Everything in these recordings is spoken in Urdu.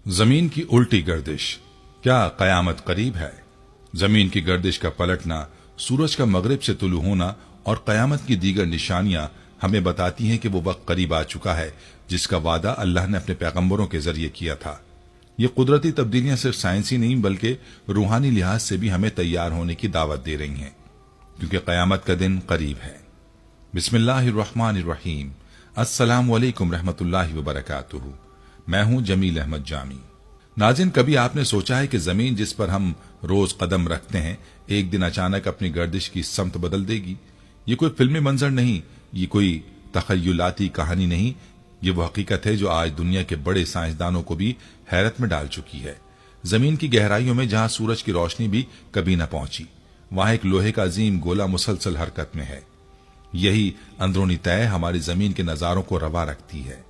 زمین کی الٹی گردش، کیا قیامت قریب ہے؟ زمین کی گردش کا پلٹنا، سورج کا مغرب سے طلوع ہونا اور قیامت کی دیگر نشانیاں ہمیں بتاتی ہیں کہ وہ وقت قریب آ چکا ہے جس کا وعدہ اللہ نے اپنے پیغمبروں کے ذریعے کیا تھا۔ یہ قدرتی تبدیلیاں صرف سائنسی نہیں بلکہ روحانی لحاظ سے بھی ہمیں تیار ہونے کی دعوت دے رہی ہیں، کیونکہ قیامت کا دن قریب ہے۔ بسم اللہ الرحمن الرحیم۔ السلام علیکم رحمۃ اللہ وبرکاتہ۔ میں ہوں جمیل احمد جامی۔ ناظرین، کبھی آپ نے سوچا ہے کہ زمین جس پر ہم روز قدم رکھتے ہیں ایک دن اچانک اپنی گردش کی سمت بدل دے گی؟ یہ کوئی فلمی منظر نہیں، یہ کوئی تخیلاتی کہانی نہیں، یہ وہ حقیقت ہے جو آج دنیا کے بڑے سائنسدانوں کو بھی حیرت میں ڈال چکی ہے۔ زمین کی گہرائیوں میں جہاں سورج کی روشنی بھی کبھی نہ پہنچی، وہاں ایک لوہے کا عظیم گولا مسلسل حرکت میں ہے۔ یہی اندرونی طے ہماری زمین کے نظاروں کو روا رکھتی ہے۔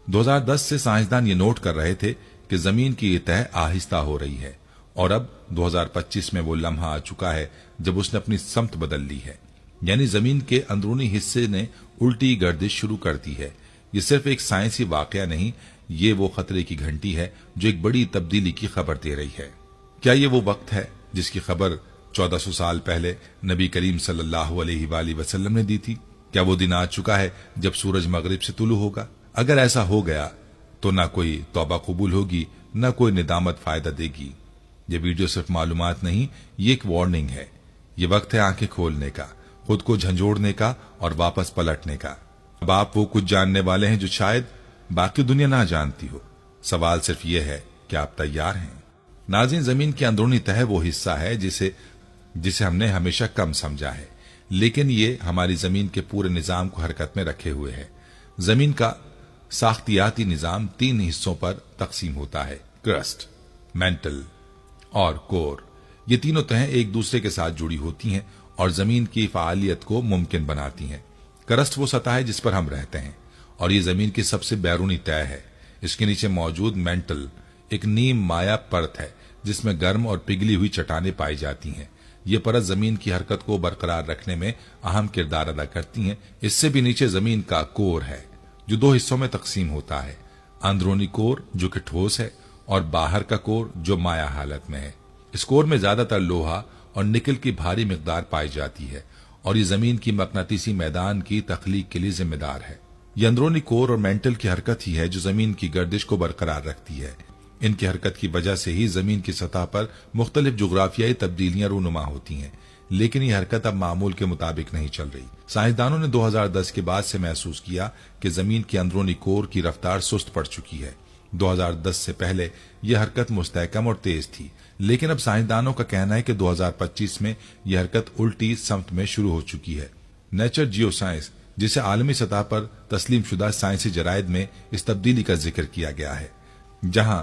2010 سے سائنسدان یہ نوٹ کر رہے تھے کہ زمین کی یہ طے آہستہ ہو رہی ہے، اور اب 2025 میں وہ لمحہ آ چکا ہے جب اس نے اپنی سمت بدل لی ہے، یعنی زمین کے اندرونی حصے نے الٹی گردش شروع کر دی ہے۔ یہ صرف ایک سائنسی واقعہ نہیں، یہ وہ خطرے کی گھنٹی ہے جو ایک بڑی تبدیلی کی خبر دے رہی ہے۔ کیا یہ وہ وقت ہے جس کی خبر 1400 سال پہلے نبی کریم صلی اللہ علیہ وآلہ وسلم نے دی تھی؟ کیا وہ دن آ چکا ہے جب سورج مغرب سے طلوع ہوگا؟ اگر ایسا ہو گیا تو نہ کوئی توبہ قبول ہوگی، نہ کوئی ندامت فائدہ دے گی۔ یہ ویڈیو صرف معلومات نہیں، یہ ایک وارننگ ہے۔ یہ وقت ہے آنکھیں کھولنے کا، خود کو جھنجھوڑنے کا اور واپس پلٹنے کا۔ اب آپ وہ کچھ جاننے والے ہیں جو شاید باقی دنیا نہ جانتی ہو۔ سوال صرف یہ ہے کہ آپ تیار ہیں؟ ناظرین، زمین کی اندرونی تہہ وہ حصہ ہے جسے ہم نے ہمیشہ کم سمجھا ہے، لیکن یہ ہماری زمین کے پورے نظام کو حرکت میں رکھے ہوئے ہے۔ زمین کا ساختیاتی نظام 3 حصوں پر تقسیم ہوتا ہے: کرسٹ، مینٹل اور کور۔ یہ تینوں تہیں ایک دوسرے کے ساتھ جڑی ہوتی ہیں اور زمین کی فعالیت کو ممکن بناتی ہیں۔ کرسٹ وہ سطح ہے جس پر ہم رہتے ہیں، اور یہ زمین کی سب سے بیرونی تہہ ہے۔ اس کے نیچے موجود مینٹل ایک نیم مائع پرت ہے جس میں گرم اور پگھلی ہوئی چٹانیں پائی جاتی ہیں۔ یہ پرت زمین کی حرکت کو برقرار رکھنے میں اہم کردار ادا کرتی ہیں۔ اس سے بھی نیچے زمین کا کور ہے جو 2 حصوں میں تقسیم ہوتا ہے: اندرونی کور جو کہ ٹھوس ہے اور باہر کا کور جو مائع حالت میں ہے۔ اس کور میں زیادہ تر لوہا اور نکل کی بھاری مقدار پائی جاتی ہے، اور یہ زمین کی مقناطیسی میدان کی تخلیق کے لیے ذمہ دار ہے۔ یہ اندرونی کور اور مینٹل کی حرکت ہی ہے جو زمین کی گردش کو برقرار رکھتی ہے۔ ان کی حرکت کی وجہ سے ہی زمین کی سطح پر مختلف جغرافیائی تبدیلیاں رونما ہوتی ہیں، لیکن یہ حرکت اب معمول کے مطابق نہیں چل رہی۔ سائنسدانوں نے 2010 کے بعد سے محسوس کیا کہ زمین کی اندرونی کور کی رفتار سست پڑ چکی ہے۔ 2010 سے پہلے یہ حرکت مستحکم اور تیز تھی، لیکن اب سائنسدانوں کا کہنا ہے کہ 2025 میں یہ حرکت الٹی سمت میں شروع ہو چکی ہے۔ نیچر جیو سائنس، جسے عالمی سطح پر تسلیم شدہ سائنسی جرائد میں اس تبدیلی کا ذکر کیا گیا ہے، جہاں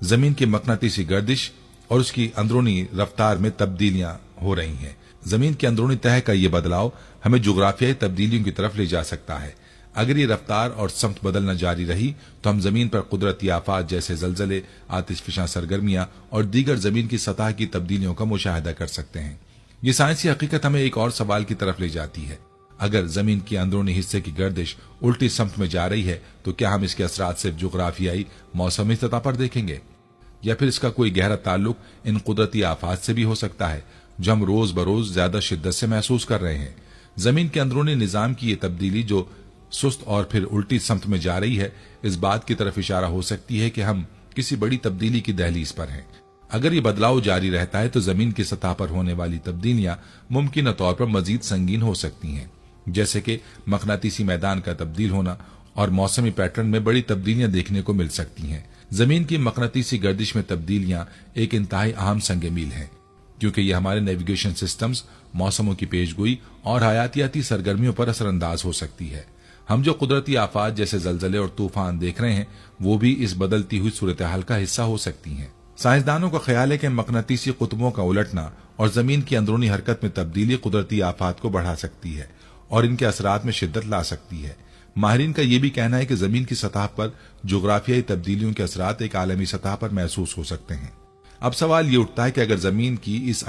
زمین کی مقناطیسی گردش اور اس کی اندرونی رفتار میں تبدیلیاں ہو رہی ہیں۔ زمین کی اندرونی تہہ کا یہ بدلاؤ ہمیں جغرافیائی تبدیلیوں کی طرف لے جا سکتا ہے۔ اگر یہ رفتار اور سمت بدلنا جاری رہی تو ہم زمین پر قدرتی آفات جیسے زلزلے، آتش فشاں سرگرمیاں اور دیگر زمین کی سطح کی تبدیلیوں کا مشاہدہ کر سکتے ہیں۔ یہ سائنسی حقیقت ہمیں ایک اور سوال کی طرف لے جاتی ہے: اگر زمین کی اندرونی حصے کی گردش الٹی سمت میں جا رہی ہے تو کیا ہم اس کے اثرات صرف جغرافیائی موسمی سطح پر دیکھیں گے، یا پھر اس کا کوئی گہرا تعلق ان قدرتی آفات سے بھی ہو سکتا ہے جو ہم روز بروز زیادہ شدت سے محسوس کر رہے ہیں؟ زمین کے اندرونی نظام کی یہ تبدیلی جو سست اور پھر الٹی سمت میں جا رہی ہے، اس بات کی طرف اشارہ ہو سکتی ہے کہ ہم کسی بڑی تبدیلی کی دہلیز پر ہیں۔ اگر یہ بدلاؤ جاری رہتا ہے تو زمین کی سطح پر ہونے والی تبدیلیاں ممکنہ طور پر مزید سنگین ہو سکتی ہیں، جیسے کہ مقناطیسی میدان کا تبدیل ہونا اور موسمی پیٹرن میں بڑی تبدیلیاں دیکھنے کو مل سکتی ہیں۔ زمین کی مقناطیسی گردش میں تبدیلیاں ایک انتہائی اہم سنگ میل ہیں، کیونکہ یہ ہمارے نیویگیشن سسٹمز، موسموں کی پیشگوئی اور حیاتیاتی سرگرمیوں پر اثر انداز ہو سکتی ہے۔ ہم جو قدرتی آفات جیسے زلزلے اور طوفان دیکھ رہے ہیں وہ بھی اس بدلتی ہوئی صورتحال کا حصہ ہو سکتی ہیں۔ سائنسدانوں کا خیال ہے کہ مقناطیسی قطبوں کا الٹنا اور زمین کی اندرونی حرکت میں تبدیلی قدرتی آفات کو بڑھا سکتی ہے اور ان کے اثرات میں شدت لا سکتی ہے۔ ماہرین کا یہ بھی کہنا ہے کہ زمین کی سطح پر جغرافیائی تبدیلیوں کے اثرات ایک عالمی سطح پر محسوس ہو سکتے ہیں۔ اب سوال یہ اٹھتا ہے کہ اگر زمین کی اس